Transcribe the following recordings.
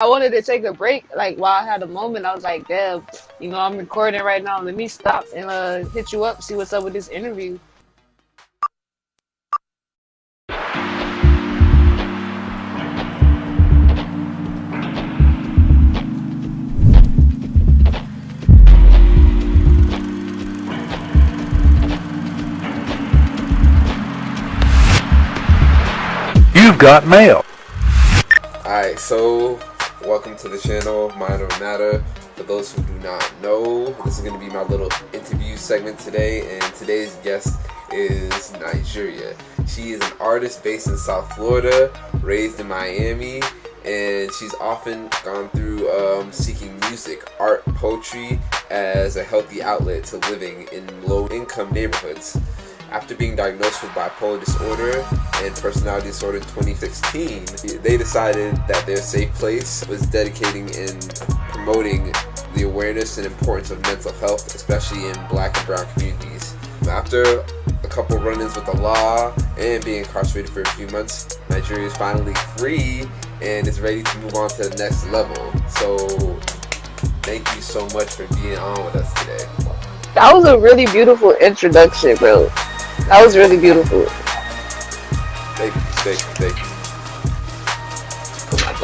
I wanted to take a break, like while I had a moment. I was like, damn, I'm recording right now. Let me stop and hit you up, see what's up with this interview. You've got mail. Alright, so welcome to the channel, Mind Over Matter. For those who do not know, this is going to be my little interview segment today, and today's guest is Nyyjerya. She is an artist based in South Florida, raised in Miami, and she's often gone through seeking music, art, poetry as a healthy outlet to living in low-income neighborhoods. After being diagnosed with bipolar disorder and personality disorder in 2016, they decided that their safe place was dedicating and promoting the awareness and importance of mental health, especially in Black and brown communities. After a couple run-ins with the law and being incarcerated for a few months, Nyyjerya is finally free and is ready to move on to the next level. So, thank you so much for being on with us today. That was a really beautiful introduction, bro. That was really beautiful. Thank you.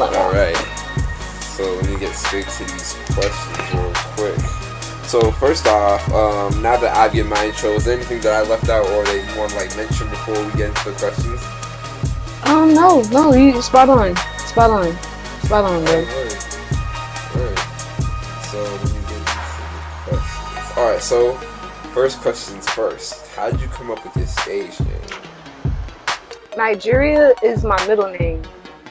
Alright, so let me get straight to these questions real quick. So first off, now that I get my intro, is there anything that I left out or that you want to mention before we get into the questions? No, you spot on, bro. Alright. So let me get into the questions. Alright, so first questions first. How did you come up with your stage name? Nyyjerya is my middle name,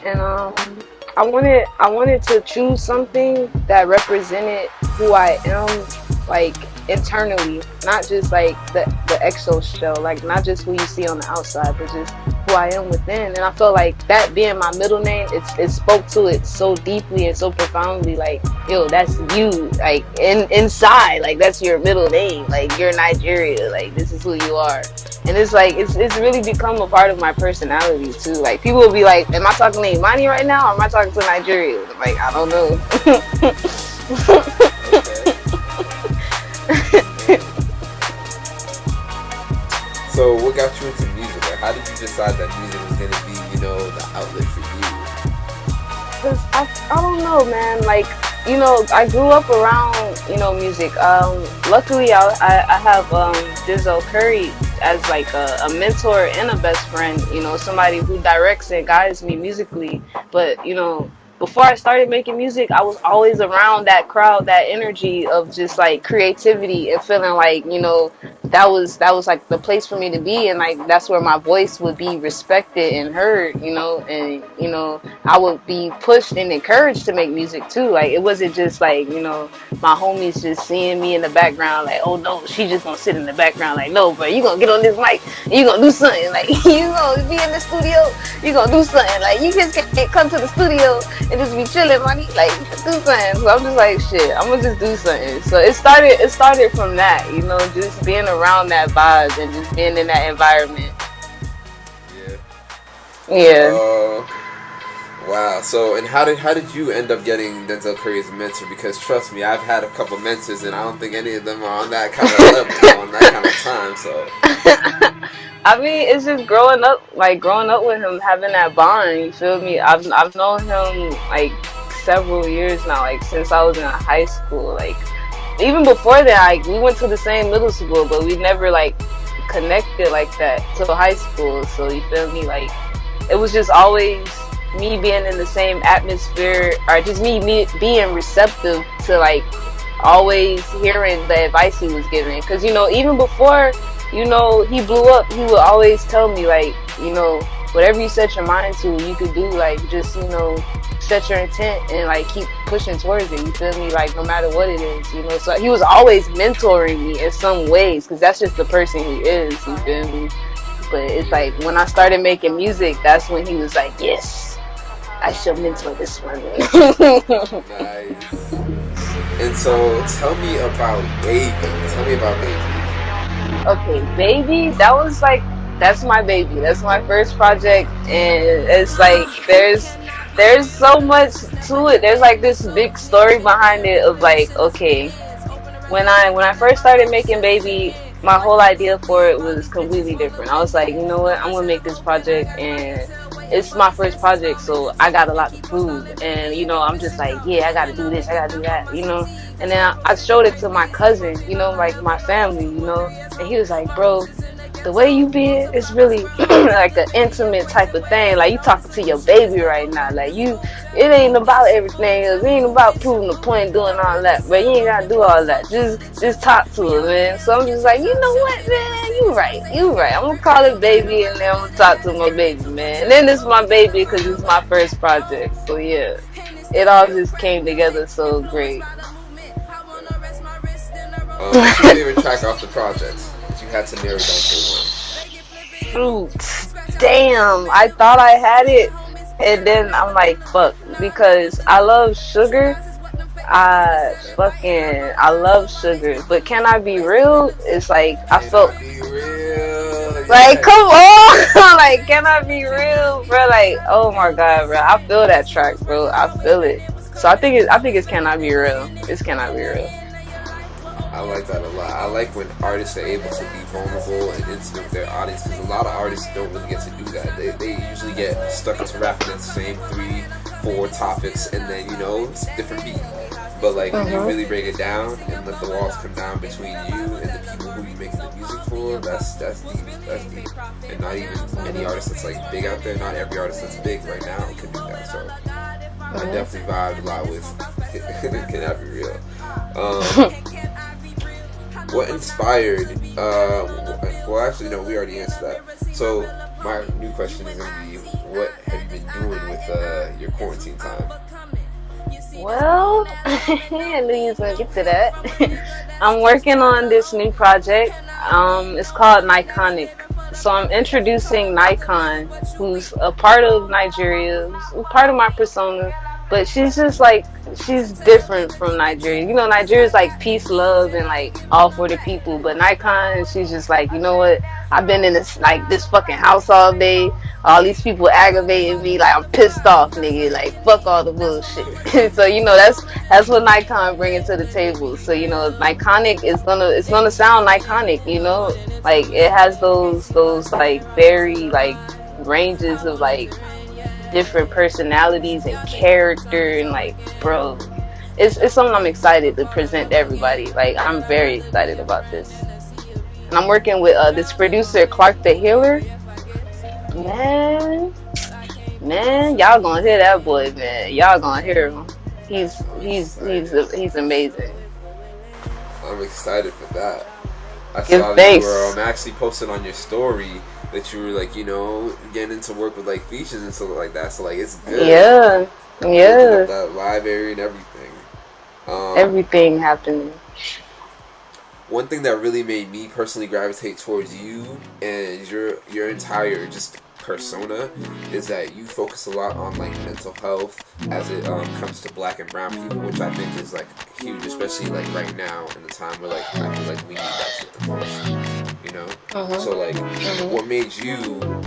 and I wanted to choose something that represented who I am, like internally, not just like the exo shell, like not just who you see on the outside, but just who I am within. And I felt like that being my middle name, it spoke to it so deeply and so profoundly, like, yo, that's you, like inside, like that's your middle name, like you're Nyyjerya, like this is who you are. And it's like it's really become a part of my personality too. Like people will be like, am I talking to Imani right now, or am I talking to Nyyjerya? I'm like, I don't know. So what got you into music? Like, how did you decide that music was going to be, the outlet for you? Cause I don't know, man. Like, I grew up around, music. Luckily, I have Denzel Curry as like a mentor and a best friend. Somebody who directs and guides me musically. But before I started making music, I was always around that crowd, that energy of just like creativity and feeling like, that was like the place for me to be, and like that's where my voice would be respected and heard, and I would be pushed and encouraged to make music too. Like it wasn't just like, my homies just seeing me in the background like, oh no, she just gonna sit in the background. Like, no, bro, you gonna get on this mic and you gonna do something. Like you gonna be in the studio, you gonna do something. Like you just can't come to the studio and just be chilling, money. Like do something. So I'm just like, shit, I'm gonna just do something. So it started from that, just being around that vibe and just being in that environment. Yeah. Wow. So, and how did you end up getting Denzel Curry as a mentor? Because trust me, I've had a couple mentors, and I don't think any of them are on that kind of level, on that kind of time. So. I mean, it's just growing up with him, having that bond. You feel me? I've known him like several years now, like since I was in high school. Like even before that, like we went to the same middle school, but we never like connected like that till high school. So you feel me? Like it was just always me being in the same atmosphere, or just me being receptive to like always hearing the advice he was giving. Because even before he blew up, he would always tell me like, whatever you set your mind to, you could do. Like just set your intent and like keep pushing towards it. You feel me? Like no matter what it is, So he was always mentoring me in some ways, because that's just the person he is. You feel me? But it's like when I started making music, that's when he was like, yes, I should mentor this one. Nice. And so tell me about Baby. Okay, Baby, that's my baby. That's my first project, and it's like there's there's so much to it. There's like this big story behind it of like, okay, when I first started making Baby, my whole idea for it was completely different. I was like, you know what, I'm gonna make this project, and it's my first project, so I got a lot to prove. And I'm just like, yeah, I gotta do this, I gotta do that. And then I showed it to my cousin, like my family, and he was like, bro, the way you be, it's really like an intimate type of thing. Like you talking to your baby right now. Like it ain't about everything else. It ain't about proving the point, doing all that. But you ain't gotta do all that. Just talk to her, man. So I'm just like, you know what, man? You right. I'm gonna call it Baby, and then I'm gonna talk to my baby, man. And then it's my baby because it's my first project. So yeah, it all just came together so great. What's your favorite track off the project? If you had to narrow it down to one. Shoot. Damn, I thought I had it, and then I'm like, fuck, because I love Sugar. I love Sugar, but Can I Be Real? It's like I felt Be real. like, come on, like, Can I Be Real, bro? Like, oh my god, bro, I feel that track, bro. I feel it. So I think it's Can I Be Real. It's Can I Be Real. I like that a lot. I like when artists are able to be vulnerable and intimate with their audience, because a lot of artists don't really get to do that. They usually get stuck into rapping the same 3-4 topics, and then it's a different beat. But like when you really break it down and let the walls come down between you and the people who you making the music for, that's deep. That's deep. And not even any artist that's like big out there. Not every artist that's big right now can do that. So I definitely vibed a lot with Can I Be Real. What inspired? Well, actually, no. We already answered that. So my new question is gonna be, what have you been doing with your quarantine time? Well, I knew you was gonna get to that. I'm working on this new project. It's called Nyykon. So I'm introducing Nyykon, who's a part of Nyyjerya, who's part of my persona. But she's just like, she's different from Nyyjerya. Nyyjerya's like peace, love, and like all for the people. But Nyykon, she's just like, you know what? I've been in this fucking house all day. All these people aggravating me. Like, I'm pissed off, nigga. Like, fuck all the bullshit. So that's what Nyykon bringing to the table. So Nyykonic is gonna sound Nyykonic. Like it has those like very like ranges of like different personalities and character, and like, bro, it's something I'm excited to present to everybody. Like, I'm very excited about this, and I'm working with this producer Clark the Healer. Man, y'all gonna hear that boy, man. Y'all gonna hear him. He's amazing. I'm excited for that. I Give saw that thanks. you were actually posted on your story that you were like, getting into work with like features and stuff like that. So like, it's good. Yeah. That live area and everything. Everything happening. One thing that really made me personally gravitate towards you and your entire just persona is that you focus a lot on like mental health as it comes to Black and brown people, which I think is like huge, especially like right now in the time where like I feel like we need that shit the most, So like, what made you,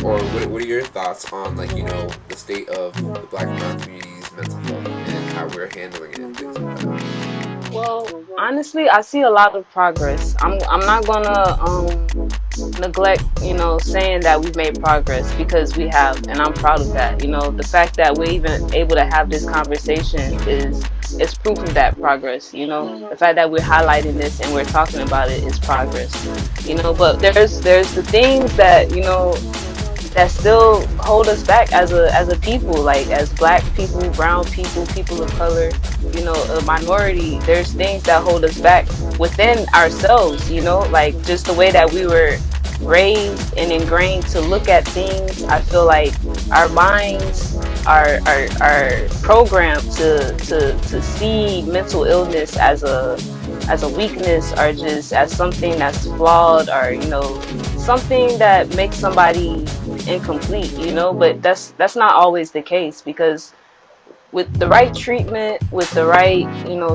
or what are your thoughts on like the state of the Black and brown community's mental health and how we're handling it and things like that? Well, honestly, I see a lot of progress. I'm not gonna neglect, saying that we've made progress, because we have, and I'm proud of that. The fact that we're even able to have this conversation is proof of that progress. The fact that we're highlighting this and we're talking about it is progress. But there's the things that that still hold us back as a people, like as Black people, brown people, people of color, a minority. There's things that hold us back within ourselves, like just the way that we were raised and ingrained to look at things. I feel like our minds are programmed to see mental illness as a weakness, or just as something that's flawed, or something that makes somebody incomplete, but that's not always the case, because with the right treatment, with the right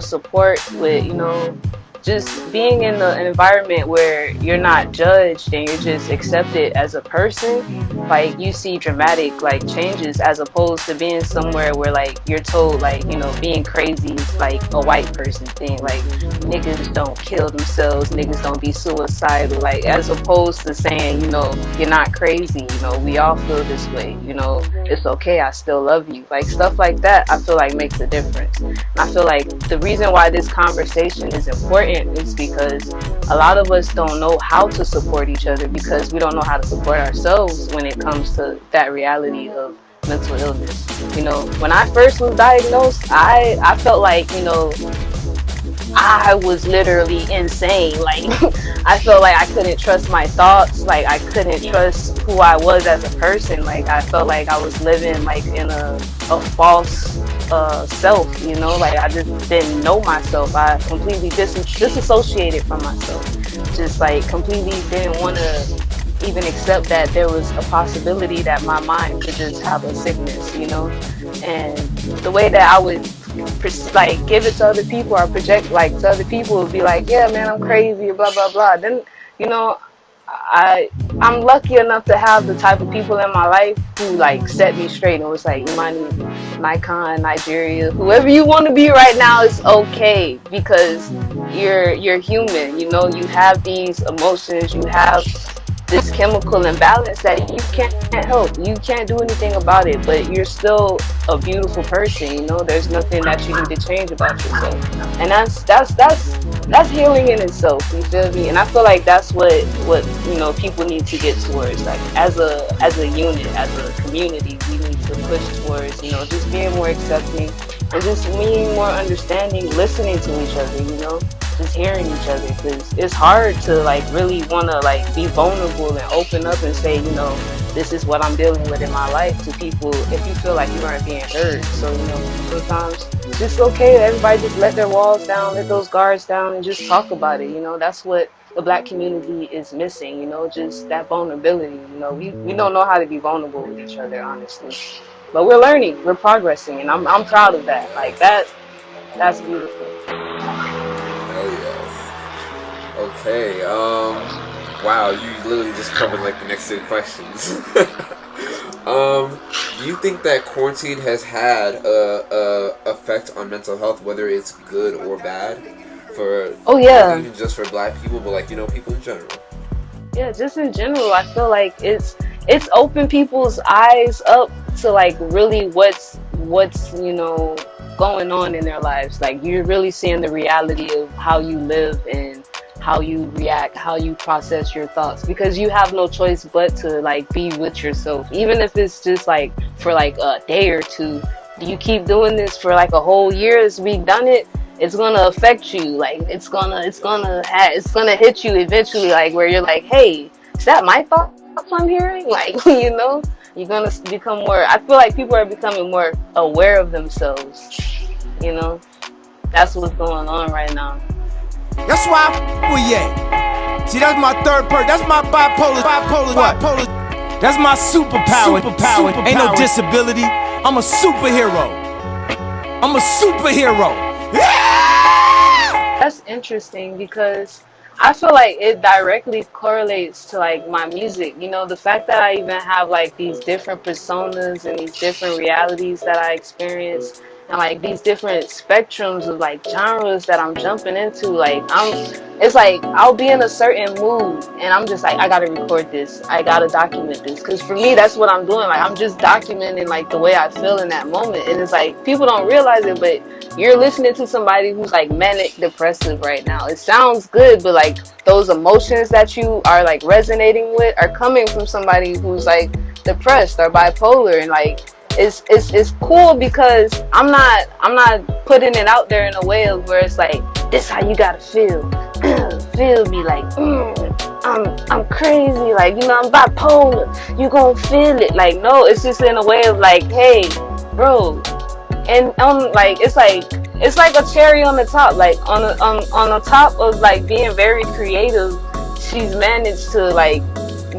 support, with just being in an environment where you're not judged and you're just accepted as a person, like you see dramatic like changes as opposed to being somewhere where like you're told like, you know, being crazy is like a white person thing. Like niggas don't kill themselves, niggas don't be suicidal. Like as opposed to saying, you know, you're not crazy, you know, we all feel this way, you know, it's okay, I still love you. Like stuff like that I feel like makes a difference. And I feel like the reason why this conversation is important is because a lot of us don't know how to support each other because we don't know how to support ourselves when it comes to that reality of mental illness. You know, when I first was diagnosed, I felt like, you know, I was literally insane. Like I felt like I couldn't trust my thoughts. Like I couldn't trust who I was as a person. Like I felt like I was living like in a false self. You know, like I just didn't know myself. I completely disassociated from myself. Just like completely didn't want to even accept that there was a possibility that my mind could just have a sickness. You know, and the way that I would like give it to other people or project like to other people would be like, yeah man, I'm crazy, blah blah blah. Then, you know, I'm lucky enough to have the type of people in my life who like set me straight and was like, Imani, Nyykon, Nyyjerya, whoever you want to be right now is okay because you're human. You know, you have these emotions, you have this chemical imbalance that you can't help. You can't do anything about it, but you're still a beautiful person. You know, there's nothing that you need to change about yourself, and that's healing in itself. You feel me? And I feel like that's what you know people need to get towards. Like as a unit, as a community, we need to push towards, you know, just being more accepting and just being more understanding, listening to each other. You know, just hearing each other, because it's hard to like really want to like be vulnerable and open up and say, you know, this is what I'm dealing with in my life to people if you feel like you aren't being heard. So, you know, sometimes it's just okay, everybody just let their walls down, let those guards down and just talk about it. You know, that's what the Black community is missing, you know, just that vulnerability. You know, we don't know how to be vulnerable with each other, honestly, but we're learning, we're progressing, and I'm proud of that. Like that's beautiful. Hell yes. Okay. Wow, you literally just covered like the next 2 questions. Do you think that quarantine has had a effect on mental health, whether it's good or bad, for Oh yeah. not even just for Black people, but like, you know, people in general? Yeah, just in general, I feel like it's opened people's eyes up to like really what's you know going on in their lives. Like you're really seeing the reality of how you live and how you react, how you process your thoughts, because you have no choice but to like be with yourself, even if it's just like for like a day or two. Do you keep doing this for like a whole year as we done it? It's gonna affect you. Like it's gonna hit you eventually. Like where you're like, hey, is that my thoughts I'm hearing? Like you know, you're gonna become more. I feel like people are becoming more aware of themselves. You know, that's what's going on right now. That's why I with Ye. See, that's my third person. That's my bipolar. That's my superpower. Ain't no disability. I'm a superhero. Yeah! That's interesting because I feel like it directly correlates to like my music. You know, the fact that I even have like these different personas and these different realities that I experience, and like these different spectrums of like genres that I'm jumping into. Like it's like I'll be in a certain mood and I'm just like, I gotta record this, I gotta document this, because for me that's what I'm doing. Like I'm just documenting like the way I feel in that moment. And it's like people don't realize it, but you're listening to somebody who's like manic depressive right now. It sounds good, but like those emotions that you are like resonating with are coming from somebody who's like depressed or bipolar. And like it's cool because I'm not putting it out there in a way of where it's like, this how you gotta feel. Feel me, like I'm crazy, like, you know, I'm bipolar, you gonna feel it. Like, no, it's just in a way of like, hey bro. And like it's like a cherry on the top. Like on the top of like being very creative, she's managed to like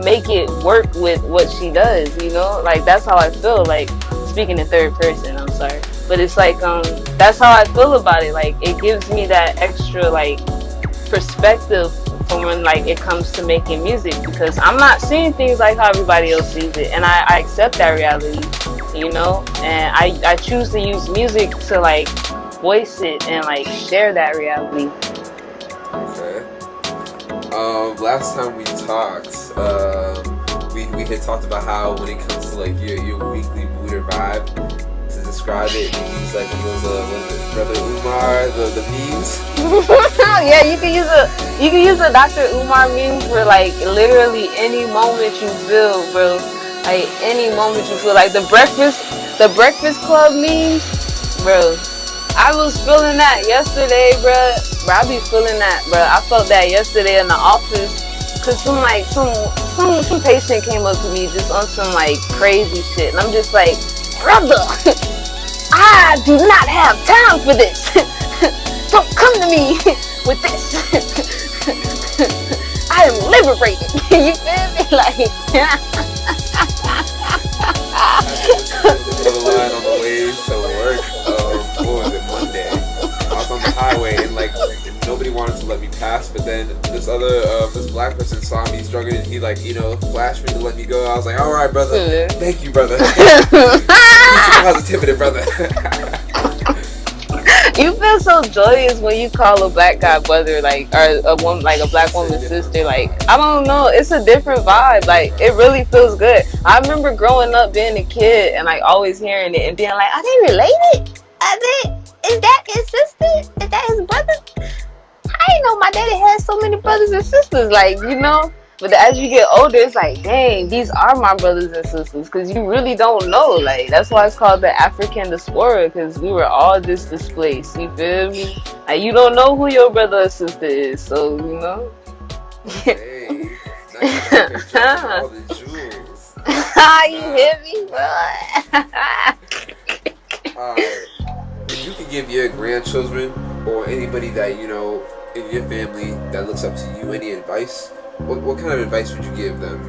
make it work with what she does, you know. Like that's how I feel. Like speaking in third person, I'm sorry, but it's like that's how I feel about it. Like it gives me that extra like perspective from when like it comes to making music, because I'm not seeing things like how everybody else sees it, and I accept that reality, you know, and I choose to use music to like voice it and like share that reality. Okay. Last time we talked, we had talked about how when it comes to like your weekly mood or vibe, to describe it, you use like one of those Brother Umar, the memes. Yeah, you can use a Dr. Umar meme for like literally any moment you feel, bro. Like any moment you feel. Like the Breakfast Club memes, bro. I was feeling that yesterday, bro. I be feeling that, bro. I felt that yesterday in the office, cause some patient came up to me just on some like crazy shit, and I'm just like, brother, I do not have time for this. Don't come to me with this. I am liberated. You feel me? Like, the line on the way to work. What was it, Monday? I was on the highway and like nobody wanted to let me pass, but then this black person saw me struggling and he like, you know, flashed me to let me go. I was like, all right, brother. Thank you, brother. Positivity, brother. You feel so joyous when you call a black guy brother, like, or a woman, like a black woman sister. Like, I don't know, it's a different vibe. Like, it really feels good. I remember growing up being a kid and like always hearing it and being like, are they related? Is that his sister? Is that his brother? I didn't know my daddy had so many brothers and sisters. Like, you know. But as you get older, it's like, dang, these are my brothers and sisters, because you really don't know. Like, that's why it's called the African diaspora, because we were all just displaced. You feel me? Like, you don't know who your brother or sister is, so, you know. Hey, all the jewels. You hear me, bro? If you could give your grandchildren or anybody that you know in your family that looks up to you any advice, what kind of advice would you give them?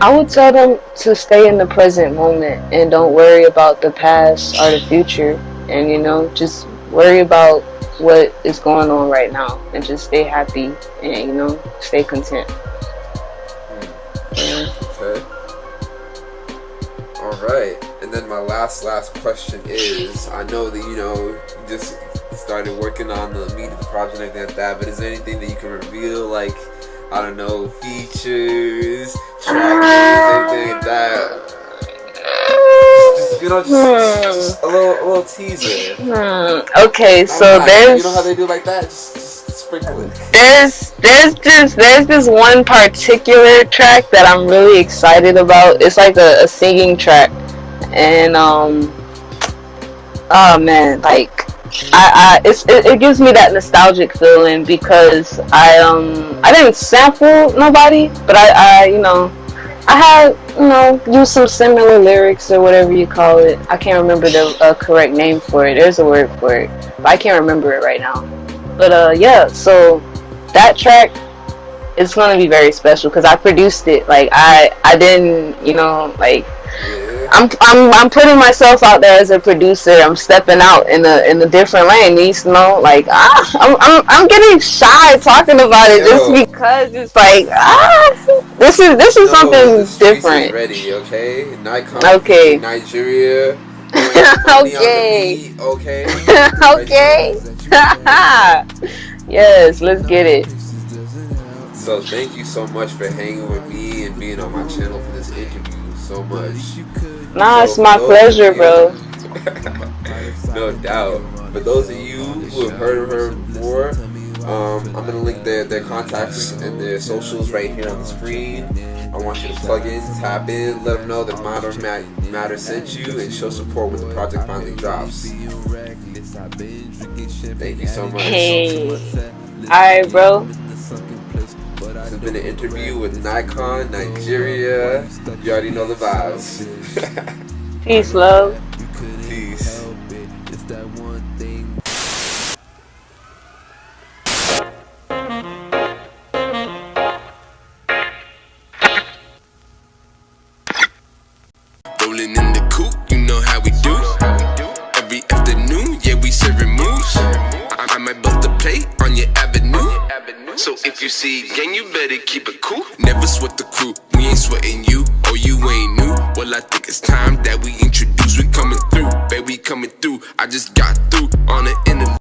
I would tell them to stay in the present moment and don't worry about the past or the future, and you know, just worry about what is going on right now and just stay happy and, you know, stay content. Okay. All right. And then my last question is, I know that you know you just started working on the meat of the project and everything like that, but is there anything that you can reveal, like, I don't know, features, track, anything like that? Just, you know, just a little teaser. Okay, so there's, you know how they do like that? Just sprinkle it. There's this one particular track that I'm really excited about. It's like a singing track, and oh man, like it gives me that nostalgic feeling, because I didn't sample nobody, but I you know, I had, you know, used some similar lyrics or whatever you call it. I can't remember the correct name for it. There's a word for it, but I can't remember it right now. But yeah, so that track is gonna be very special because I produced it. Like I didn't, you know, like I'm putting myself out there as a producer. I'm stepping out in a different lane. You know, like I'm getting shy talking about it just because it's like this is something different. Is ready, okay? Nyykon, okay. Nyyjerya. Okay. Okay. Okay. Yes, let's get it. So thank you so much for hanging with me and being on my channel for this interview so much. Nah, it's my pleasure, bro. No doubt. For those of you who have heard of her more, I'm going to link their contacts and their socials right here on the screen. I want you to plug in, tap in, let them know that Matter sent you, and show support when the project finally drops. Thank you so much. Hey. Alright, bro. This has been an interview with Nyykon, Nyyjerya. You already know the vibes. Peace, love. Peace. Rolling in the coupe, you know how we do. Every afternoon, yeah, we So if you see gang, you better keep it cool. Never sweat the crew, we ain't sweating you, or you ain't new. Well, I think it's time that we introduce. We coming through, baby, coming through. I just got through on the internet.